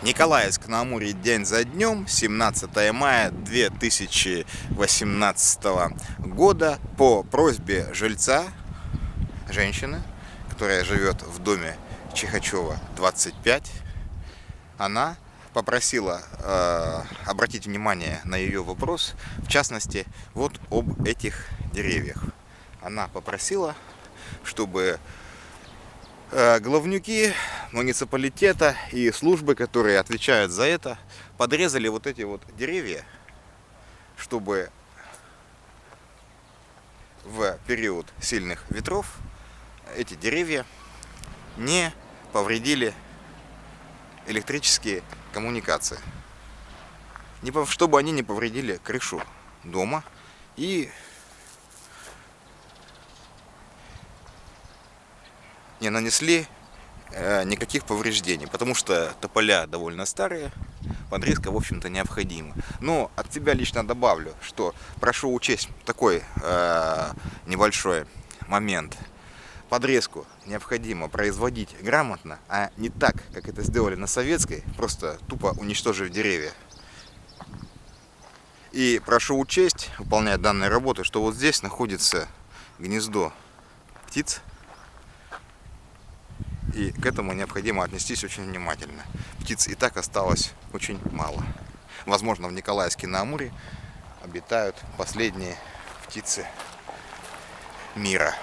Николаевск на Амуре день за днем, 17 мая 2018 года. По просьбе жильца, женщины, которая живет в доме Чихачева 25, она попросила обратить внимание на ее вопрос, в частности, вот об этих деревьях. Она попросила, чтобы главнюки муниципалитета и службы, которые отвечают за это, подрезали вот эти вот деревья, чтобы в период сильных ветров эти деревья не повредили электрические коммуникации, чтобы они не повредили крышу дома и не нанесли никаких повреждений, потому что тополя довольно старые, подрезка, в общем-то, необходима. Но от себя лично добавлю, что прошу учесть такой небольшой момент. Подрезку необходимо производить грамотно, а не так, как это сделали на Советской, просто тупо уничтожив деревья. И прошу учесть, выполняя данные работы, что вот здесь находится гнездо птиц. И к этому необходимо отнестись очень внимательно. Птиц и так осталось очень мало. Возможно, в Николаевске на Амуре обитают последние птицы мира.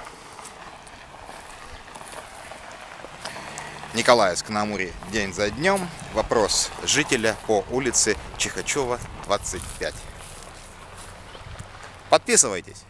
Николаевск на Амуре день за днем. Вопрос жителя по улице Чихачева 25. Подписывайтесь.